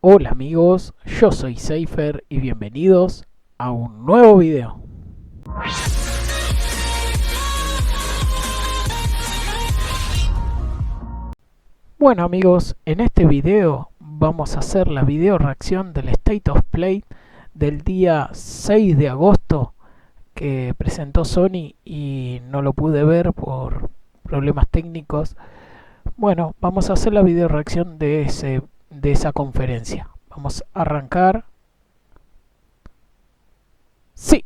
Hola amigos, yo soy Seifer y bienvenidos a un nuevo video. Bueno amigos, en este video vamos a hacer la video reacción del State of Play del día 6 de agosto que presentó Sony y no lo pude ver por problemas técnicos. Bueno, vamos a hacer la video reacción de esa conferencia. Vamos a arrancar. Sí.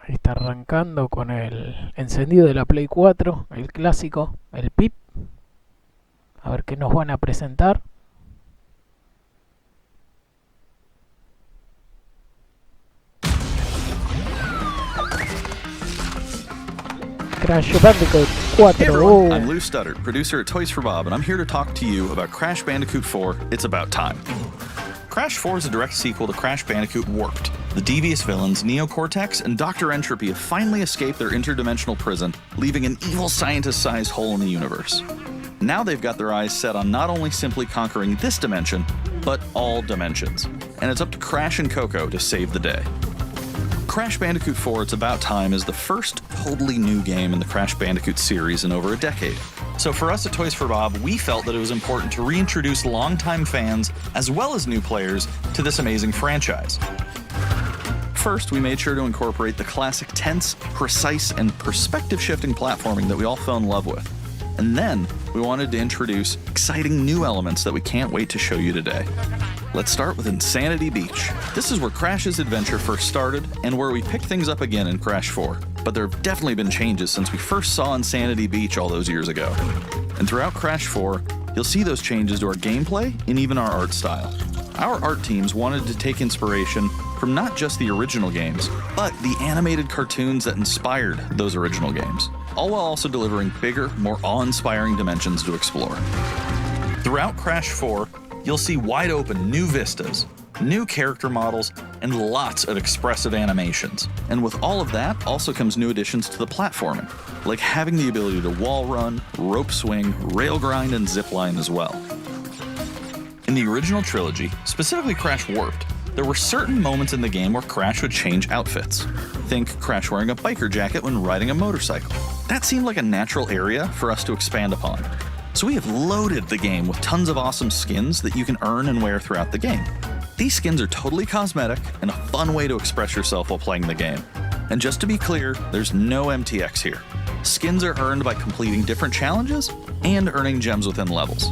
Ahí está arrancando con el encendido de la Play 4, el clásico, el PIP. A ver qué nos van a presentar. Crash Bandicoot 4. Hey everyone, I'm Lou Studdard, producer at Toys for Bob, and I'm here to talk to you about Crash Bandicoot 4, It's About Time. Crash 4 is a direct sequel to Crash Bandicoot Warped. The devious villains, Neo Cortex and Dr. Entropy, have finally escaped their interdimensional prison, leaving an evil scientist-sized hole in the universe. Now they've got their eyes set on not only simply conquering this dimension, but all dimensions. And it's up to Crash and Coco to save the day. Crash Bandicoot 4 It's About Time is the first totally new game in the Crash Bandicoot series in over a decade. So for us at Toys for Bob, we felt that it was important to reintroduce longtime fans, as well as new players, to this amazing franchise. First, we made sure to incorporate the classic tense, precise, and perspective-shifting platforming that we all fell in love with. And then, we wanted to introduce exciting new elements that we can't wait to show you today. Let's start with Insanity Beach. This is where Crash's adventure first started, and where we picked things up again in Crash 4. But there have definitely been changes since we first saw Insanity Beach all those years ago. And throughout Crash 4, you'll see those changes to our gameplay and even our art style. Our art teams wanted to take inspiration from not just the original games, but the animated cartoons that inspired those original games, all while also delivering bigger, more awe-inspiring dimensions to explore. Throughout Crash 4, you'll see wide-open new vistas, new character models, and lots of expressive animations. And with all of that also comes new additions to the platforming, like having the ability to wall run, rope swing, rail grind, and zipline as well. In the original trilogy, specifically Crash Warped, there were certain moments in the game where Crash would change outfits. Think Crash wearing a biker jacket when riding a motorcycle. That seemed like a natural area for us to expand upon. So we have loaded the game with tons of awesome skins that you can earn and wear throughout the game. These skins are totally cosmetic and a fun way to express yourself while playing the game. And just to be clear, there's no MTX here. Skins are earned by completing different challenges and earning gems within levels.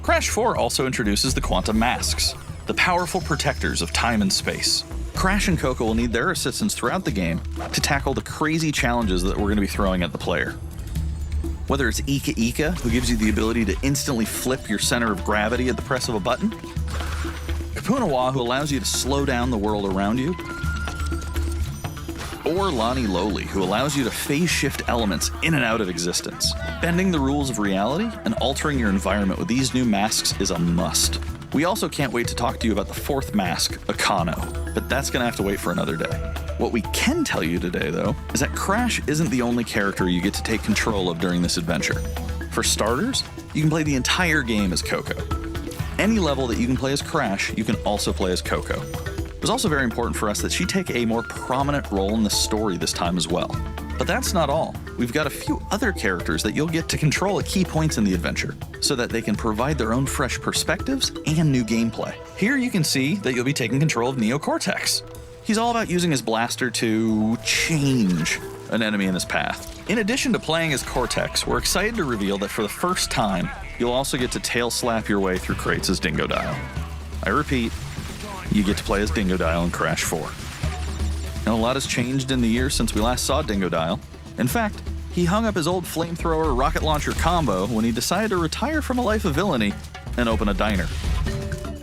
Crash 4 also introduces the Quantum Masks, the powerful protectors of time and space. Crash and Coco will need their assistance throughout the game to tackle the crazy challenges that we're going to be throwing at the player. Whether it's Ika Ika, who gives you the ability to instantly flip your center of gravity at the press of a button, Kapunawa, who allows you to slow down the world around you, or Lani Loli, who allows you to phase shift elements in and out of existence. Bending the rules of reality and altering your environment with these new masks is a must. We also can't wait to talk to you about the fourth mask, Akano, but that's gonna have to wait for another day. What we can tell you today, though, is that Crash isn't the only character you get to take control of during this adventure. For starters, you can play the entire game as Coco. Any level that you can play as Crash, you can also play as Coco. It was also very important for us that she take a more prominent role in the story this time as well. But that's not all. We've got a few other characters that you'll get to control at key points in the adventure, so that they can provide their own fresh perspectives and new gameplay. Here you can see that you'll be taking control of Neo Cortex. He's all about using his blaster to change an enemy in his path. In addition to playing as Cortex, we're excited to reveal that for the first time, you'll also get to tail slap your way through crates as Dingodile. I repeat, you get to play as Dingodile in Crash 4. Now, a lot has changed in the years since we last saw Dingodile. In fact, he hung up his old flamethrower rocket launcher combo when he decided to retire from a life of villainy and open a diner.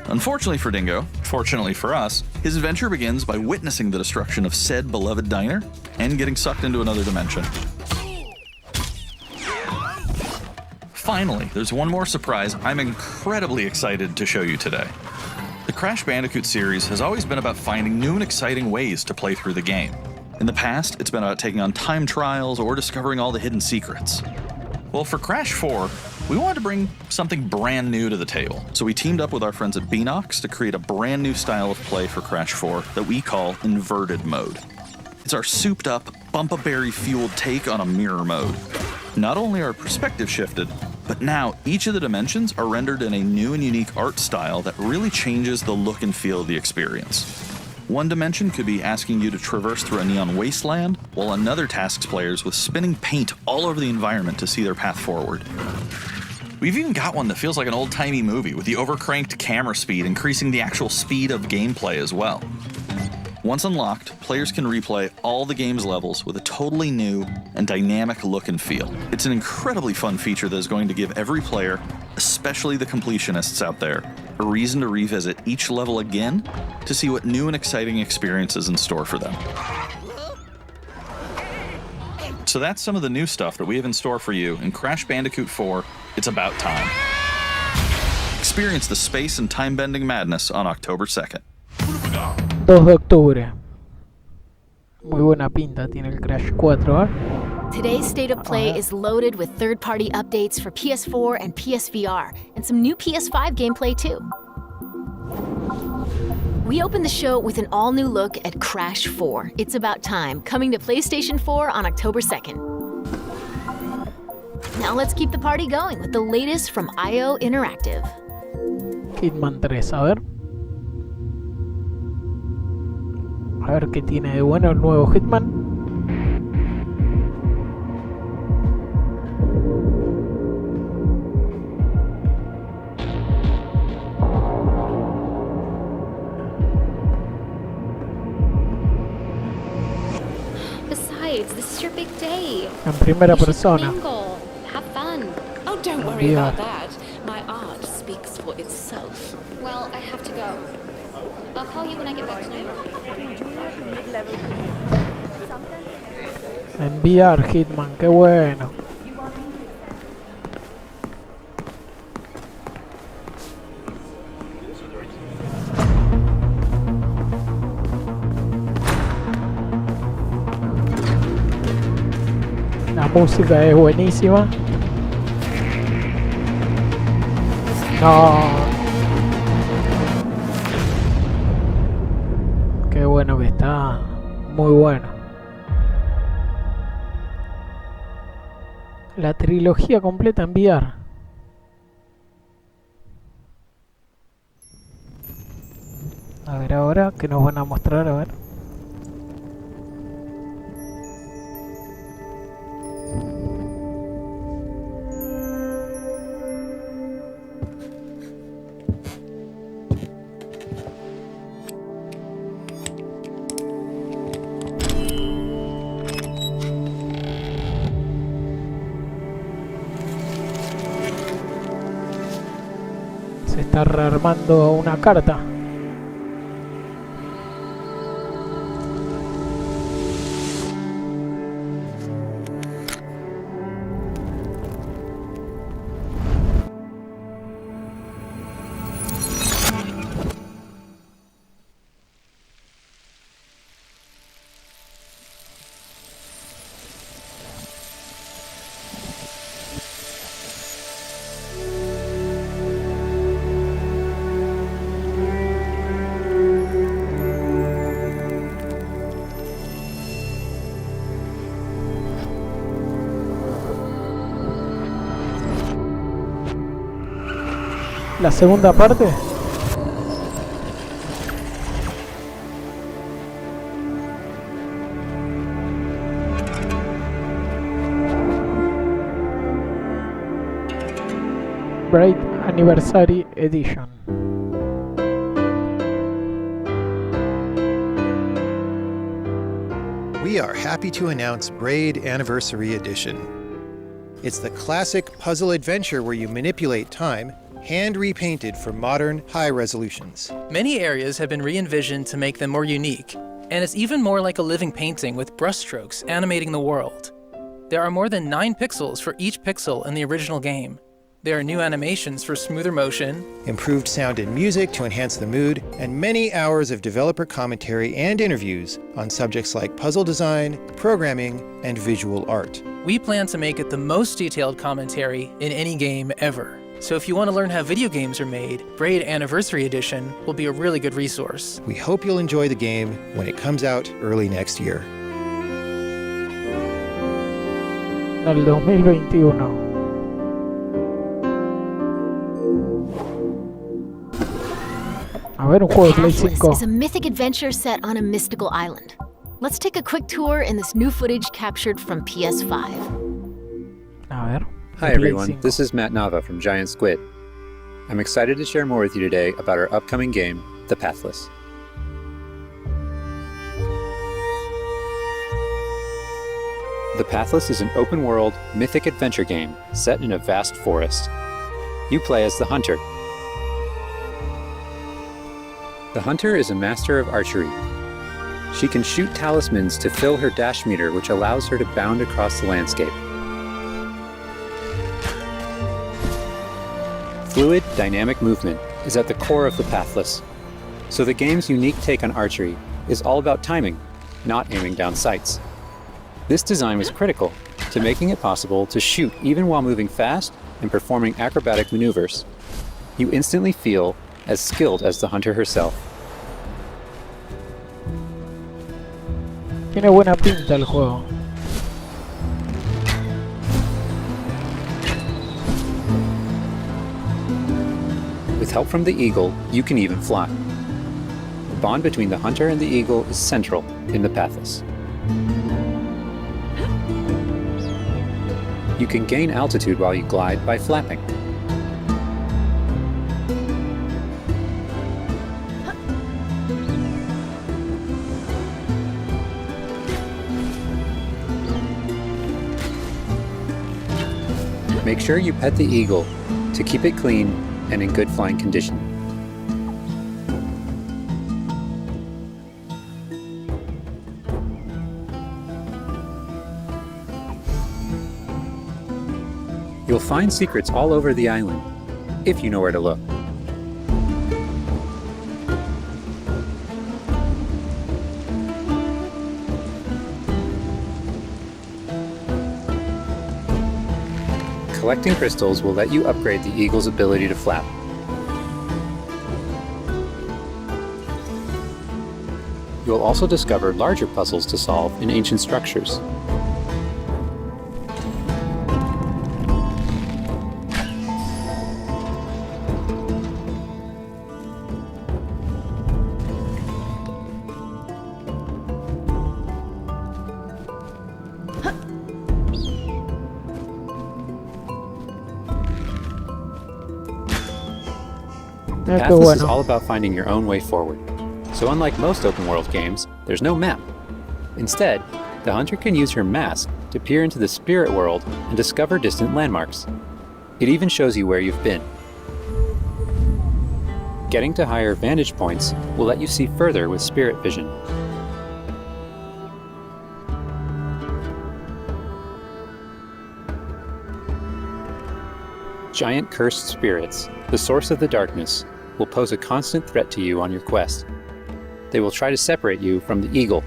Unfortunately for Dingo, fortunately for us, his adventure begins by witnessing the destruction of said beloved diner and getting sucked into another dimension. Finally, there's one more surprise I'm incredibly excited to show you today. The Crash Bandicoot series has always been about finding new and exciting ways to play through the game. In the past, it's been about taking on time trials or discovering all the hidden secrets. Well, for Crash 4, we wanted to bring something brand new to the table. So we teamed up with our friends at Beanox to create a brand new style of play for Crash 4 that we call inverted mode. It's our souped up, bumpa-berry-fueled take on a mirror mode. Not only are perspective shifted, but now each of the dimensions are rendered in a new and unique art style that really changes the look and feel of the experience. One dimension could be asking you to traverse through a neon wasteland, while another tasks players with spinning paint all over the environment to see their path forward. We've even got one that feels like an old-timey movie, with the overcranked camera speed increasing the actual speed of gameplay as well. Once unlocked, players can replay all the game's levels with a totally new and dynamic look and feel. It's an incredibly fun feature that is going to give every player, especially the completionists out there, a reason to revisit each level again to see what new and exciting experience is in store for them. So that's some of the new stuff that we have in store for you in Crash Bandicoot 4, It's About Time. Experience the space and time-bending madness on October 2nd. 2 de octubre. Muy buena pinta tiene el Crash 4, ¿eh? Today's State of Play is loaded with third-party updates for PS4 and PSVR, and some new PS5 gameplay too. We open the show with an all-new look at Crash 4, It's About Time, coming to PlayStation 4 on October 2nd. Now let's keep the party going with the latest from IO Interactive. Hitman 3, a ver. A ver qué tiene de bueno el nuevo Hitman. Besides, this is your big day. En primera You should persona. mingle, have fun. Oh, don't worry Yeah. about that. My art speaks for itself. Well, I have to go. I'll call you when I get back to New York. Enviar Hitman, qué bueno. La música es buenísima. No. Qué bueno que está. Muy bueno. La trilogía completa enviar. A ver ahora, ¿qué nos van a mostrar? A ver. Se está rearmando una carta. La segunda parte. Bright Anniversary Edition. We are happy to announce Braid Anniversary Edition. It's the classic puzzle adventure where you manipulate time, hand repainted for modern, high resolutions. Many areas have been re-envisioned to make them more unique, and it's even more like a living painting with brushstrokes animating the world. There are more than 9 pixels for each pixel in the original game. There are new animations for smoother motion, Improved sound and music to enhance the mood, and many hours of developer commentary and interviews on subjects like puzzle design, programming, and visual art. We plan to make it the most detailed commentary in any game ever. So if you want to learn how video games are made, Braid Anniversary Edition will be a really good resource. We hope you'll enjoy the game when it comes out early next year. En el 2021. A ver, un juego de Play Atlas 5. is a mythic adventure set on a mystical island. Let's take a quick tour in this new footage captured from PS5. A ver. Hi de Play everyone, 5. this is Matt Nava from Giant Squid. I'm excited to share more with you today about our upcoming game, The Pathless. The Pathless is an open-world, mythic adventure game set in a vast forest. You play as the Hunter. The Hunter is a master of archery. She can shoot talismans to fill her dash meter, which allows her to bound across the landscape. Fluid, dynamic movement is at the core of the Pathless, so the game's unique take on archery is all about timing, not aiming down sights. This design was critical to making it possible to shoot even while moving fast and performing acrobatic maneuvers. You instantly feel as skilled as the Hunter herself. Tiene buena pinta el juego. With help from the eagle, you can even fly. The bond between the Hunter and the eagle is central in the Pathless. You can gain altitude while you glide by flapping. Make sure you pet the eagle to keep it clean and in good flying condition. You'll find secrets all over the island, if you know where to look. Collecting crystals will let you upgrade the eagle's ability to flap. You'll also discover larger puzzles to solve in ancient structures. Qué Pathless is bueno. all about finding your own way forward. So unlike most open-world games, there's no map. Instead, the Hunter can use her mask to peer into the spirit world and discover distant landmarks. It even shows you where you've been. Getting to higher vantage points will let you see further with spirit vision. Giant cursed spirits, the source of the darkness, will pose a constant threat to you on your quest. They will try to separate you from the eagle.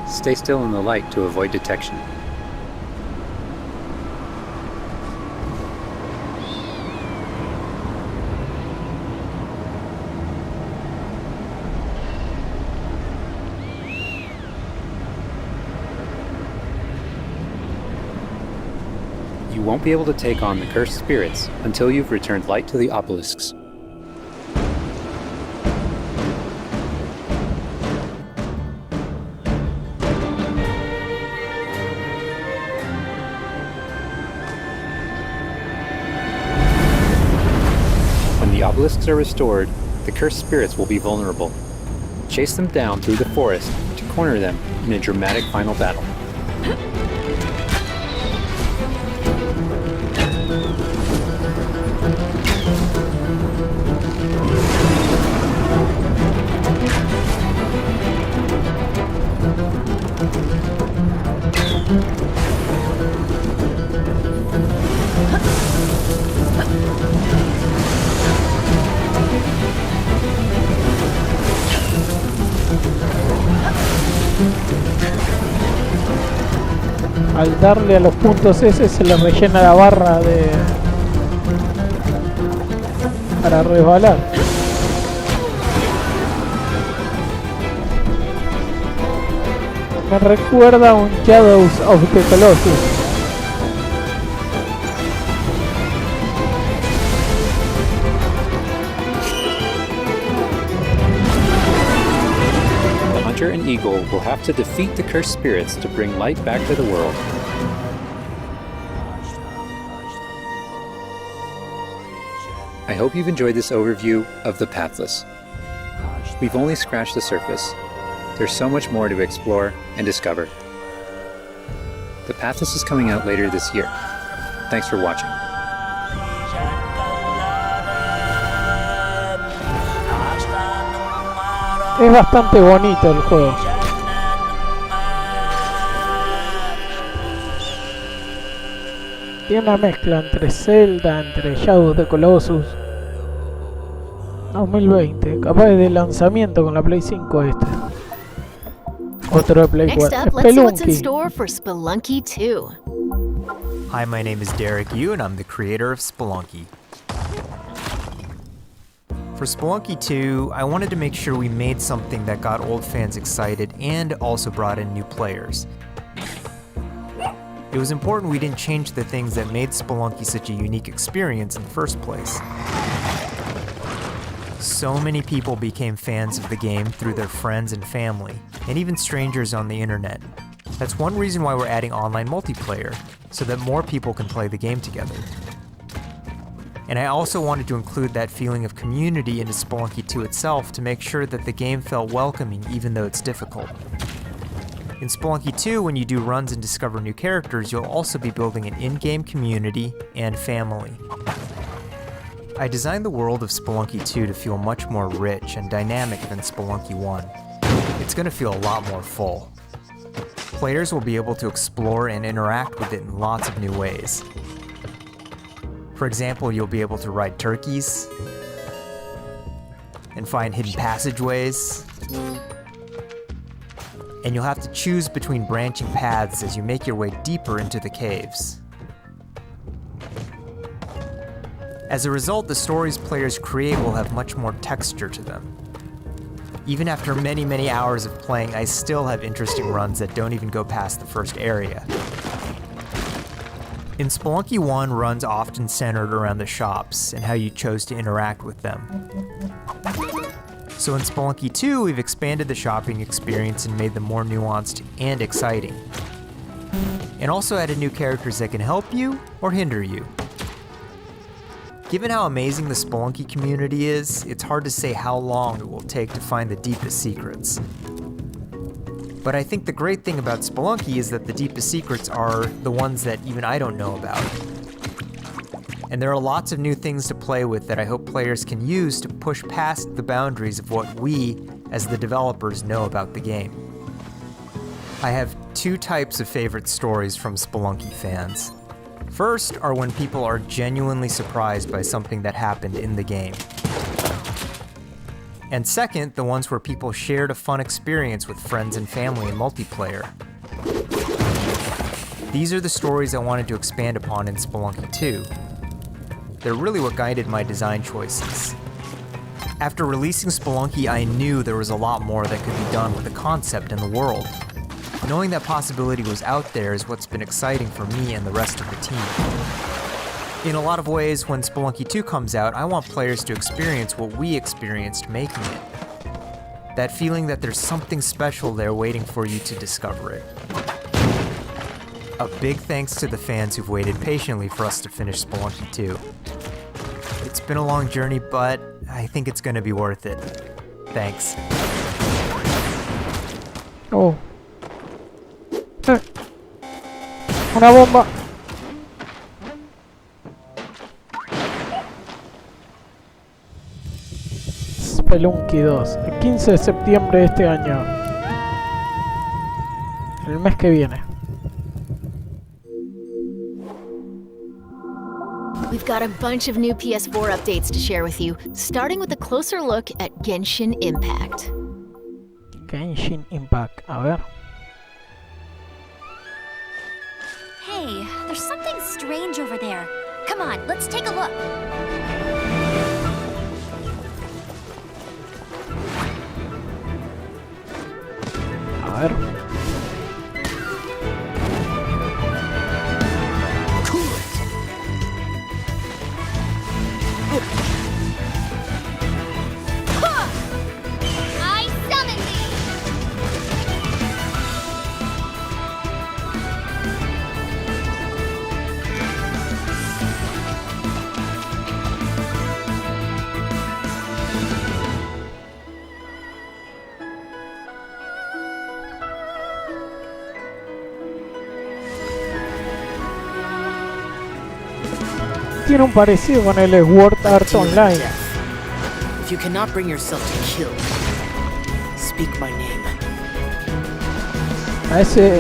Stay still in the light to avoid detection. You won't be able to take on the cursed spirits until you've returned light to the obelisks. When the obelisks are restored, the cursed spirits will be vulnerable. Chase them down through the forest to corner them in a dramatic final battle. al darle a los puntos ese se le rellena la barra de para resbalar. Me recuerda a un Shadows of the Colossus. The hunter and eagle will have to defeat the cursed spirits to bring light back to the world. I hope you've enjoyed this overview of The Pathless. We've only scratched the surface. There's so much more to explore and discover. The Pathless is coming out later this year. Thanks for watching. Es bastante bonito el juego. Tiene una mezcla entre Zelda, entre Shadow of the Colossus. 2020, capaz de lanzamiento con la Play 5 este. Otro de Play Next 4. up, let's see what's in Spelunky. store for Spelunky 2. Hi, my name is Derek Yu, and I'm the creator of Spelunky. For Spelunky 2, I wanted to make sure we made something that got old fans excited and also brought in new players. It was important we didn't change the things that made Spelunky such a unique experience in the first place. So many people became fans of the game through their friends and family, and even strangers on the internet. That's one reason why we're adding online multiplayer, so that more people can play the game together. And I also wanted to include that feeling of community into Spelunky 2 itself to make sure that the game felt welcoming even though it's difficult. In Spelunky 2, when you do runs and discover new characters, you'll also be building an in-game community and family. I designed the world of Spelunky 2 to feel much more rich and dynamic than Spelunky 1. It's going to feel a lot more full. Players will be able to explore and interact with it in lots of new ways. For example, you'll be able to ride turkeys and find hidden passageways. And you'll have to choose between branching paths as you make your way deeper into the caves. As a result, the stories players create will have much more texture to them. Even after many, many hours of playing, I still have interesting runs that don't even go past the first area. In Spelunky 1, runs often centered around the shops and how you chose to interact with them. So in Spelunky 2, we've expanded the shopping experience and made them more nuanced and exciting. And also added new characters that can help you or hinder you. Given how amazing the Spelunky community is, it's hard to say how long it will take to find the deepest secrets. But I think the great thing about Spelunky is that the deepest secrets are the ones that even I don't know about. And there are lots of new things to play with that I hope players can use to push past the boundaries of what we, as the developers, know about the game. I have two types of favorite stories from Spelunky fans. First are when people are genuinely surprised by something that happened in the game. And second, the ones where people shared a fun experience with friends and family in multiplayer. These are the stories I wanted to expand upon in Spelunky 2. They're really what guided my design choices. After releasing Spelunky, I knew there was a lot more that could be done with the concept and the world. Knowing that possibility was out there is what's been exciting for me and the rest of the team. In a lot of ways, when Spelunky 2 comes out, I want players to experience what we experienced making it. That feeling that there's something special there waiting for you to discover it. A big thanks to the fans who've waited patiently for us to finish Spelunky 2. It's been a long journey, but I think it's going to be worth it. Thanks. Oh. Una bomba. Spelunky 2, el 15 de septiembre de este año. El mes que viene. We've got a bunch of new PS4 updates to share with you, starting with a closer look at Genshin Impact. Genshin Impact, a ver. Hey, there's something strange over there. Come on, let's take a look. A ver. I summon thee! Tiene un parecido con el Sword Art Online. If you cannot bring yourself to kill, speak my name. A ese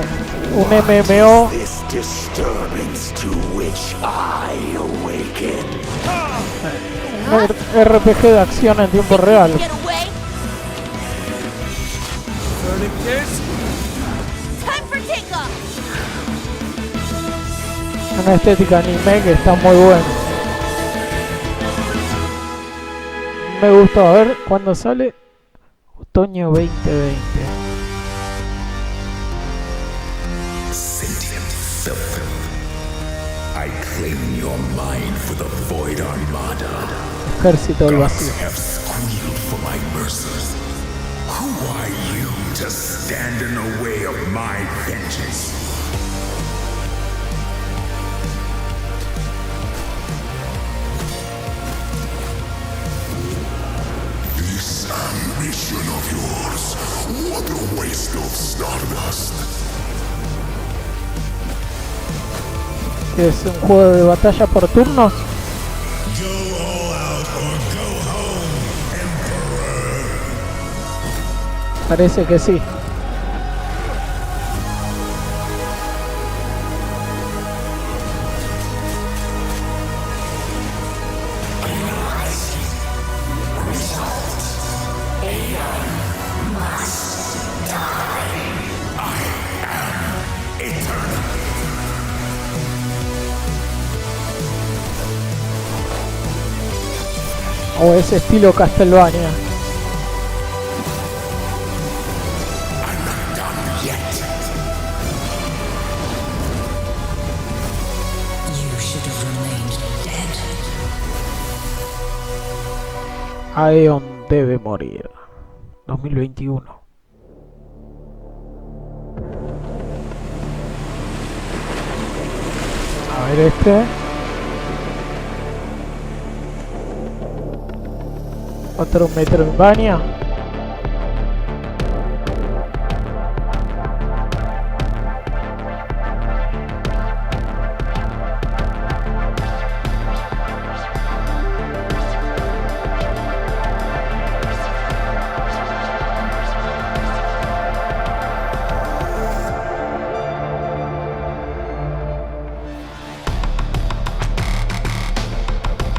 un MMO. This disturbance to which I awaken. Un RPG de acción en tiempo real. Get away! Time for takeoff! Una estética anime que está muy buena. Me gustó. A ver cuándo sale. Otoño 2020. Sentient filth. I claim your mind for the Void Armada. Ejército del Gods vacío. have squealed for my mercy. Who are you to stand in the way of my vengeance? This ambition of yours, what a waste of stardust. Es un juego de batalla por turnos. Go all out or go home, Emperor. Parece que sí. O ese estilo Castlevania. Aeon debe morir. 2021. A ver este. Otro Metroidvania.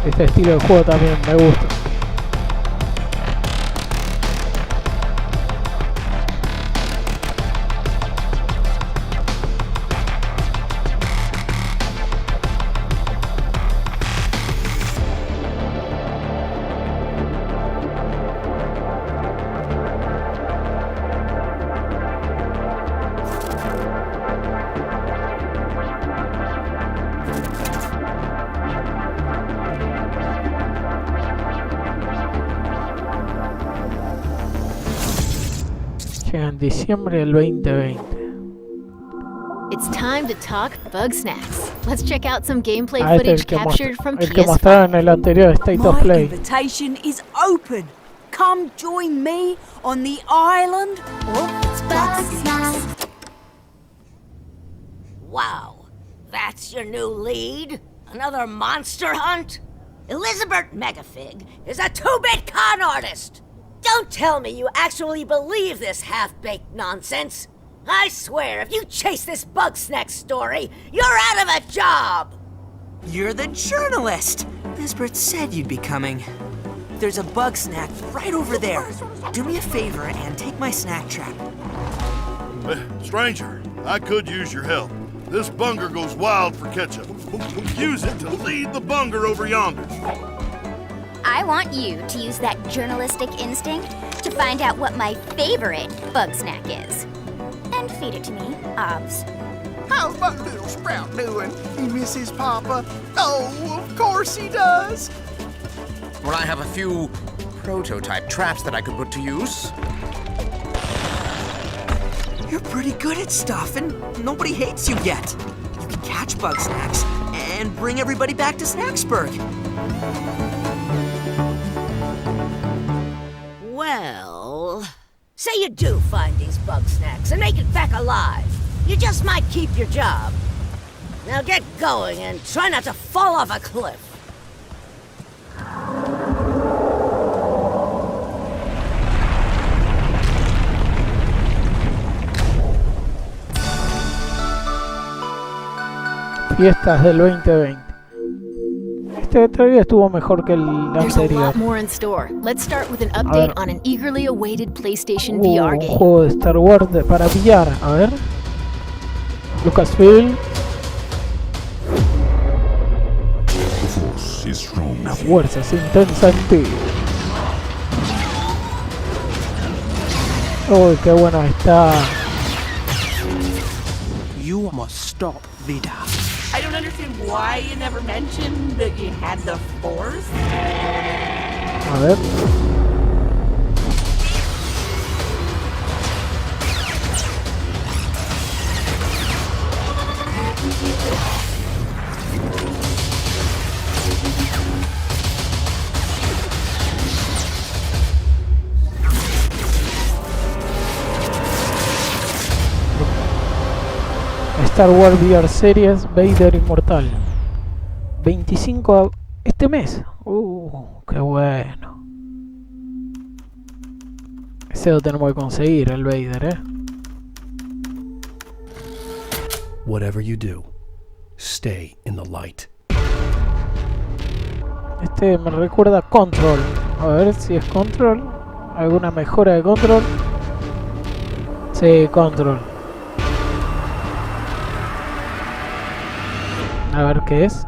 Este estilo de juego también me gusta. Llega en diciembre del 2020. It's time to talk bug snacks. Let's check out some gameplay Ah, este es footage captured from el que PS5. mostraron en el anterior State of My Play. invitation is open. Come join me on the island of Bugsnax. Wow, that's your new lead? Another monster hunt? Elizabeth Megafig is a 2-bit con artist! Don't tell me you actually believe this half-baked nonsense! I swear, if you chase this Bugsnax story, you're out of a job! You're the journalist! Lisbeth said you'd be coming. There's a bug snack right over there. Do me a favor and take my snack trap. Stranger, I could use your help. This bunger goes wild for ketchup. Use it to lead the bunger over yonder. I want you to use that journalistic instinct to find out what my favorite bug snack is. And feed it to me, Obs. How's my little sprout doing? He misses Papa? Oh, of course he does. Well, I have a few prototype traps that I could put to use. You're pretty good at stuff, and nobody hates you yet. You can catch bug snacks and bring everybody back to Snacksburg. Well, say you do find these bug snacks and make it back alive. You just might keep your job. Now get going and try not to fall off a cliff. Fiestas del 2020. Este todavía estuvo mejor que el There's a anterior. lot more in store. Let's start with an update on an eagerly awaited PlayStation VR Un game. juego de Star Wars para pillar. A ver. Lucasfilm. La fuerza es intensa en ti. Uy, qué bueno está. You must stop Vida. I don't understand why you never mentioned that you had the Force. A ver. Star Wars VR Series Vader Inmortal 25 este mes. Qué bueno. Ese lo tenemos que conseguir, el Vader, Whatever you do, stay in the light. Este me recuerda a Control. A ver si es Control. ¿Alguna mejora de Control? Sí, Control. A ver qué es.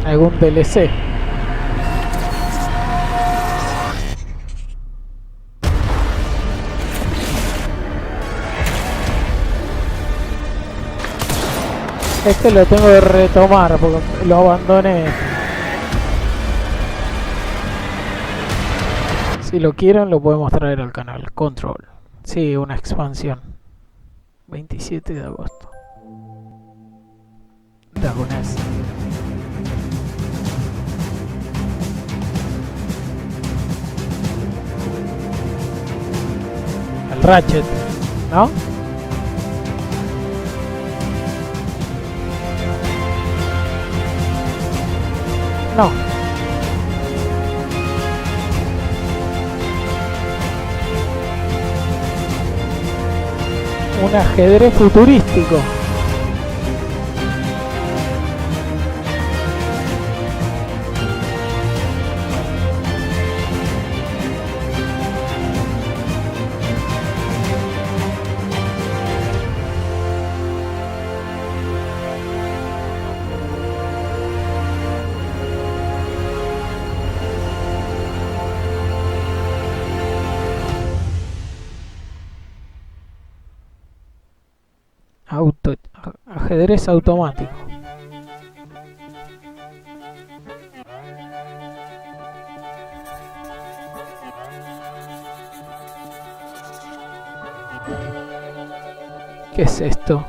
Algún DLC. Este lo tengo que retomar porque lo abandoné. Si lo quieren lo podemos traer al canal. Control. Sí, una expansión. 27 de agosto. Dragones. El Ratchet, ¿no? No. Un ajedrez futurístico. Ajedrez automático. ¿Qué es esto?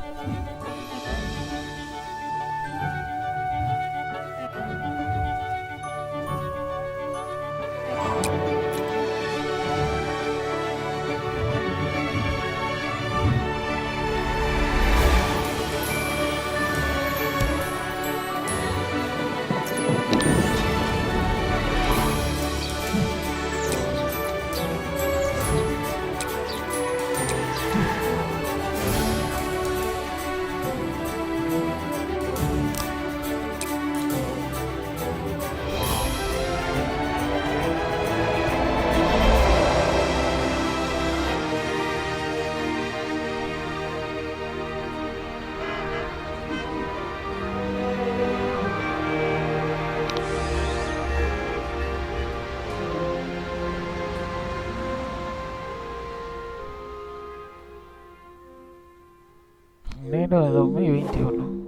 Enero de 2021.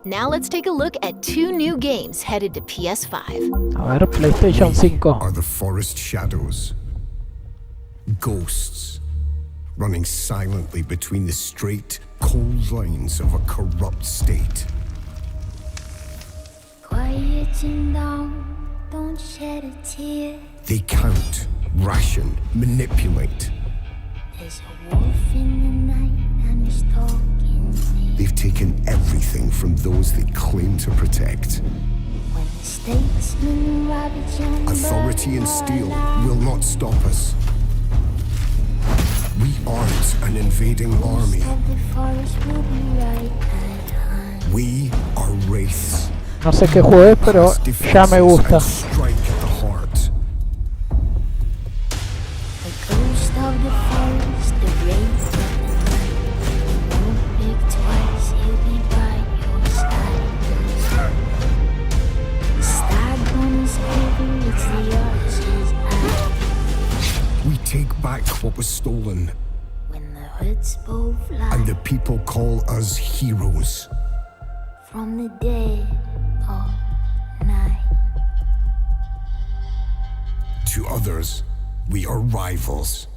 Now let's take a look at 2 new games headed to PS5. A ver, PlayStation 5. Are the forest shadows. Ghosts. Running silently between the straight, cold lines of a corrupt state. Quieten down, don't shed a tear. They count, ration, manipulate. There's a wolf in the night and he's talking me. They've taken everything from those they claim to protect. When the statesmen ravage on Authority and steel will not stop us. We aren't an invading army. We are wraiths. No sé qué juego es, pero ya me gusta. Strike at the heart. The ghost of the forest, the wraith of the night. Don't think twice, he'll be by your side. The stag on his quiver, it's the archer's eye. We take back what was stolen. When the hoods both fly. And the people call us heroes. From the dead of night. To others, we are rivals.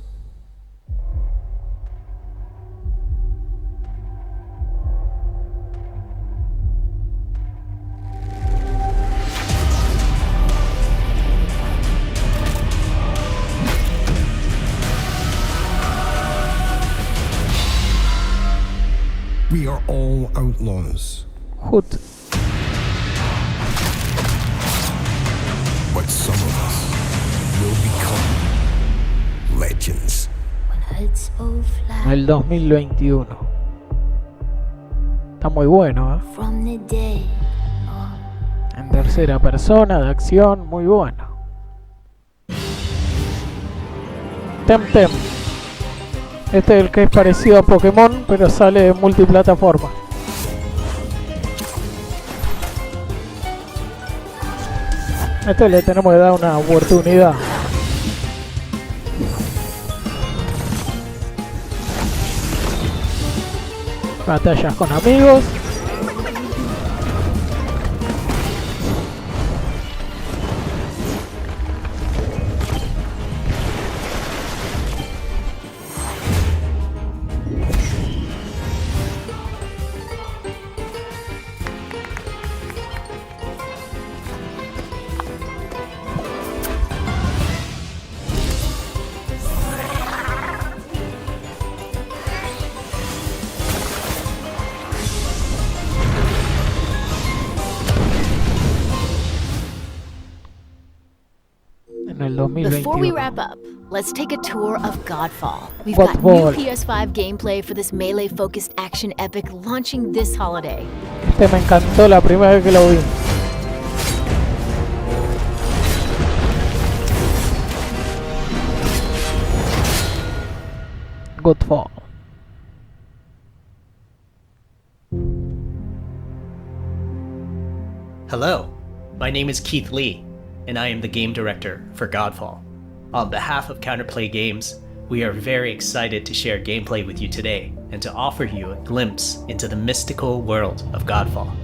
We are all outlaws. Hood. But some of us will become legends. When hoods both fly. El 2021. Está muy bueno, ¿eh? From the dead En tercera persona, de acción, muy bueno. Temtem. Este es el que es parecido a Pokémon, pero sale en multiplataforma. Este le tenemos que dar una oportunidad. Batallas con amigos. Before we wrap up, let's take a tour of Godfall. We've Godfall. got new PS5 gameplay for this melee-focused action epic launching this holiday. Este me encantó la primera vez que lo vi. Godfall. Hello, my name is Keith Lee, and I am the game director for Godfall. On behalf of Counterplay Games, we are very excited to share gameplay with you today and to offer you a glimpse into the mystical world of Godfall.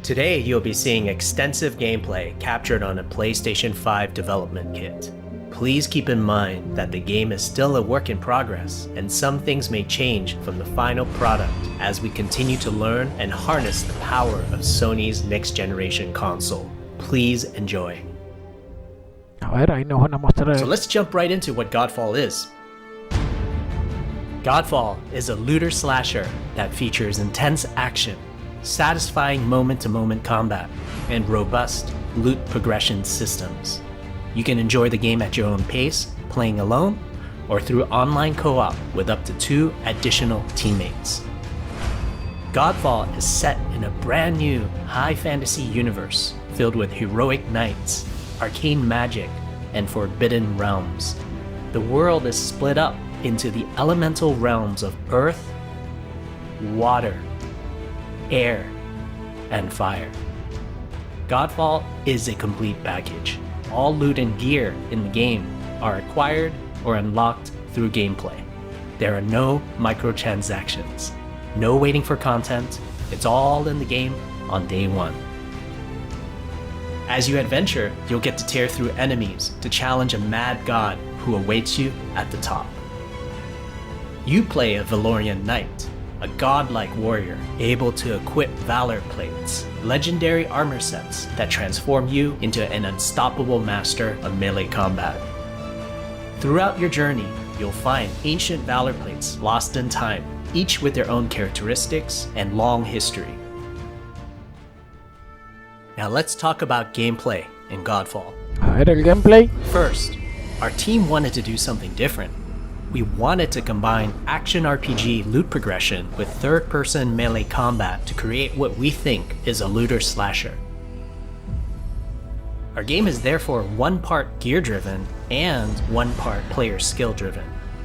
Today, you'll be seeing extensive gameplay captured on a PlayStation 5 development kit. Please keep in mind that the game is still a work in progress, and some things may change from the final product as we continue to learn and harness the power of Sony's next-generation console. Please enjoy. A ver, ahí nos van a mostrar. So let's jump right into what Godfall is. Godfall is a looter slasher that features intense action, satisfying moment-to-moment combat, and robust loot progression systems. You can enjoy the game at your own pace, playing alone, or through online co-op with up to 2 additional teammates. Godfall is set in a brand new high fantasy universe filled with heroic knights, arcane magic, and forbidden realms. The world is split up into the elemental realms of earth, water, air, and fire. Godfall is a complete package. All loot and gear in the game are acquired or unlocked through gameplay. There are no microtransactions, no waiting for content. It's all in the game on day one. As you adventure, you'll get to tear through enemies to challenge a mad god who awaits you at the top. You play a Valorian knight, a godlike warrior able to equip valor plates, legendary armor sets that transform you into an unstoppable master of melee combat. Throughout your journey, you'll find ancient valor plates lost in time, each with their own characteristics and long history. Now let's talk about gameplay in Godfall. A ver el gameplay. First, our team wanted to do something different. We wanted to combine action RPG loot progression with third-person melee combat to create what we think is a looter slasher. Our game is therefore one part gear-driven and one part player skill-driven.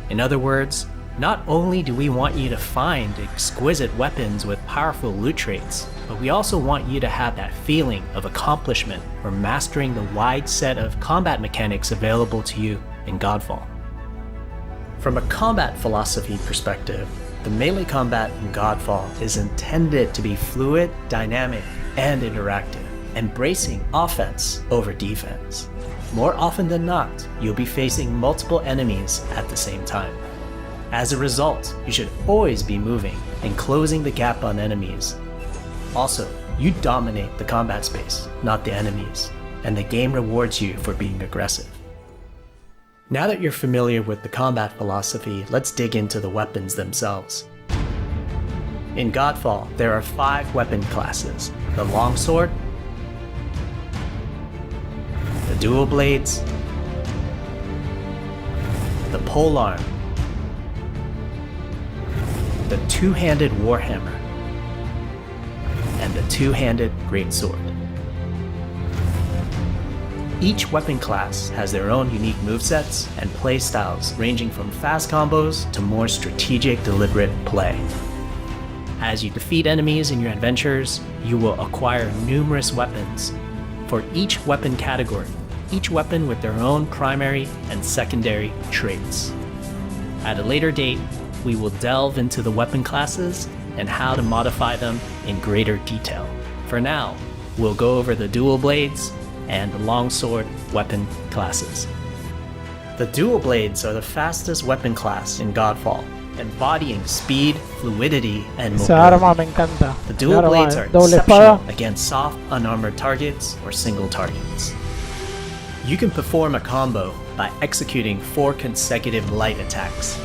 In other words, not only do we want you to find exquisite weapons with powerful loot traits, but we also want you to have that feeling of accomplishment or mastering the wide set of combat mechanics available to you in Godfall. From a combat philosophy perspective, the melee combat in Godfall is intended to be fluid, dynamic, and interactive, embracing offense over defense. More often than not, you'll be facing multiple enemies at the same time. As a result, you should always be moving and closing the gap on enemies. Also, you dominate the combat space, not the enemies, and the game rewards you for being aggressive. Now that you're familiar with the combat philosophy, let's dig into the weapons themselves. In Godfall, there are 5 weapon classes: the longsword, the dual blades, the polearm, the two-handed warhammer, and the two-handed greatsword. Each weapon class has their own unique movesets and playstyles, ranging from fast combos to more strategic, deliberate play. As you defeat enemies in your adventures, you will acquire numerous weapons. For each weapon category, each weapon with their own primary and secondary traits. At a later date, we will delve into the weapon classes and how to modify them in greater detail. For now, we'll go over the dual blades and the longsword weapon classes. The dual blades are the fastest weapon class in Godfall, embodying speed, fluidity, and Esa arma me mobility. encanta. The dual Arma blades de are doble exceptional espada. against soft, unarmored targets or single targets. You can perform a combo by executing 4 consecutive light attacks.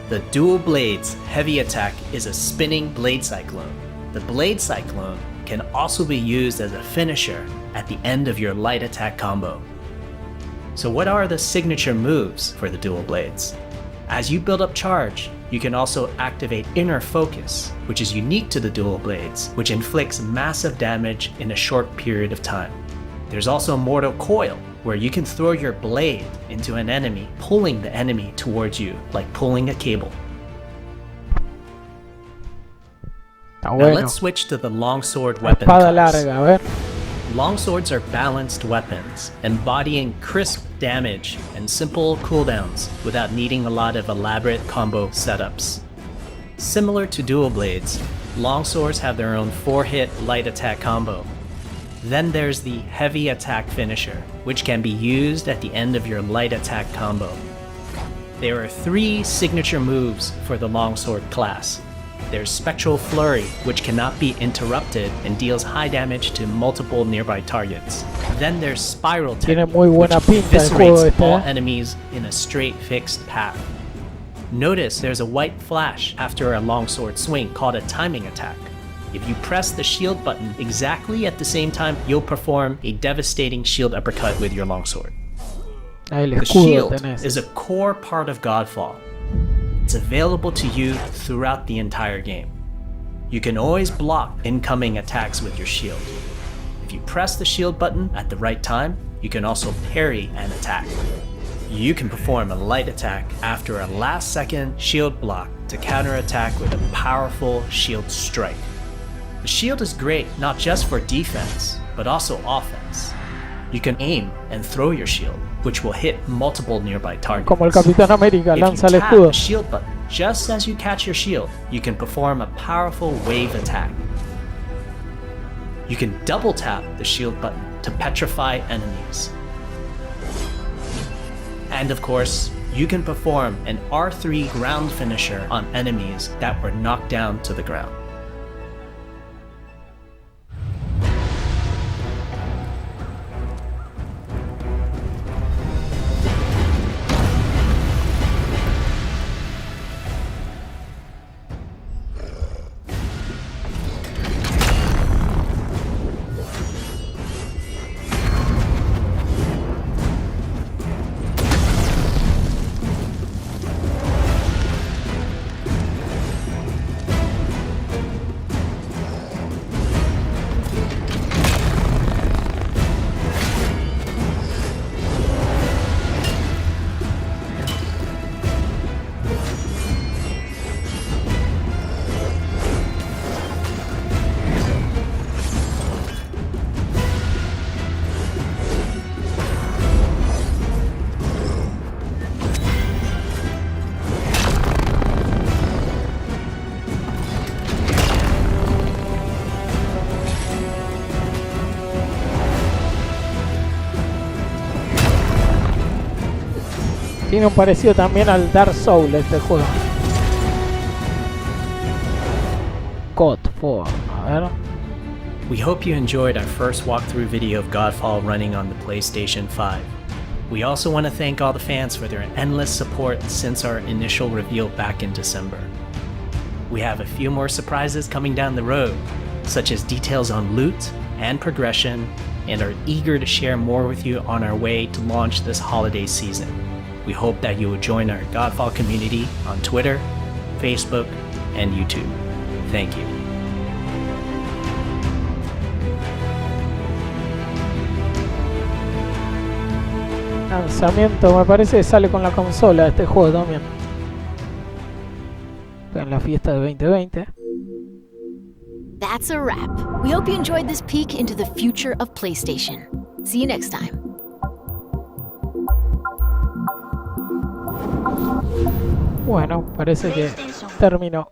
The dual blades heavy attack is a spinning blade cyclone. The blade cyclone can also be used as a finisher at the end of your light attack combo. So what are the signature moves for the dual blades? As you build up charge, you can also activate Inner Focus, which is unique to the dual blades, which inflicts massive damage in a short period of time. There's also Mortal Coil, where you can throw your blade into an enemy, pulling the enemy towards you like pulling a cable. Now let's switch to the longsword weapon Espada class. larga, a ver. Longswords are balanced weapons, embodying crisp damage and simple cooldowns without needing a lot of elaborate combo setups. Similar to dual blades, longswords have their own 4-hit light attack combo. Then there's the heavy attack finisher, which can be used at the end of your light attack combo. There are 3 signature moves for the longsword class. There's Spectral Flurry, which cannot be interrupted and deals high damage to multiple nearby targets. Then there's Spiral Tiene Technique, muy buena which pinta el juego eviscerates este, all eh. enemies in a straight fixed path. Notice there's a white flash after a longsword swing called a timing attack. If you press the shield button exactly at the same time, you'll perform a devastating shield uppercut with your longsword. Ahí el The escudo shield tenés. is a core part of Godfall. It's available to you throughout the entire game. You can always block incoming attacks with your shield. If you press the shield button at the right time, you can also parry an attack. You can perform a light attack after a last-second shield block to counterattack with a powerful shield strike. The shield is great not just for defense, but also offense. You can aim and throw your shield, which will hit multiple nearby targets. Como el Capitán América If you lanza el tap escudo. the shield button Just as you catch your shield, you can perform a powerful wave attack. You can double tap the shield button to petrify enemies. And of course, you can perform an R3 ground finisher on enemies that were knocked down to the ground. Tiene un parecido también al Dark Souls este juego. God 4. A ver. We hope you enjoyed our first walkthrough video of Godfall running on the PlayStation 5. We also want to thank all the fans for their endless support since our initial reveal back in December. We have a few more surprises coming down the road, such as details on loot and progression, and are eager to share more with you on our way to launch this holiday season. We hope that you will join our Godfall community on Twitter, Facebook, and YouTube. Thank you. Lanzamiento, me parece que sale con la consola este juego también. En la fiesta de 2020. That's a wrap. We hope you enjoyed this peek into the future of PlayStation. See you next time. Bueno, parece que terminó.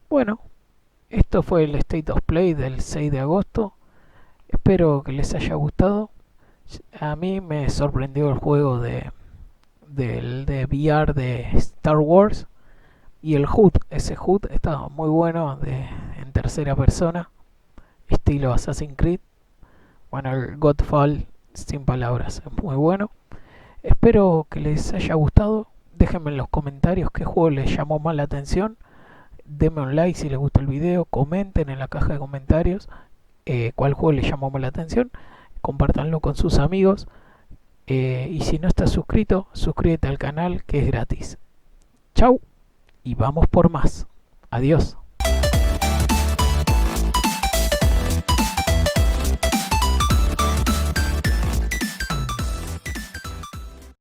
Bueno, esto fue el State of Play del 6 de agosto. Espero que les haya gustado. A mí me sorprendió el juego de VR de Star Wars. Y el HUD, ese HUD estaba muy bueno en tercera persona. Estilo Assassin's Creed. Bueno, el Godfall, sin palabras, es muy bueno. Espero que les haya gustado. Déjenme en los comentarios qué juego les llamó más la atención. Denme un like si les gustó el video. Comenten en la caja de comentarios cuál juego les llamó más la atención. Compártanlo con sus amigos. Y si no estás suscrito, suscríbete al canal que es gratis. Chau y vamos por más. Adiós.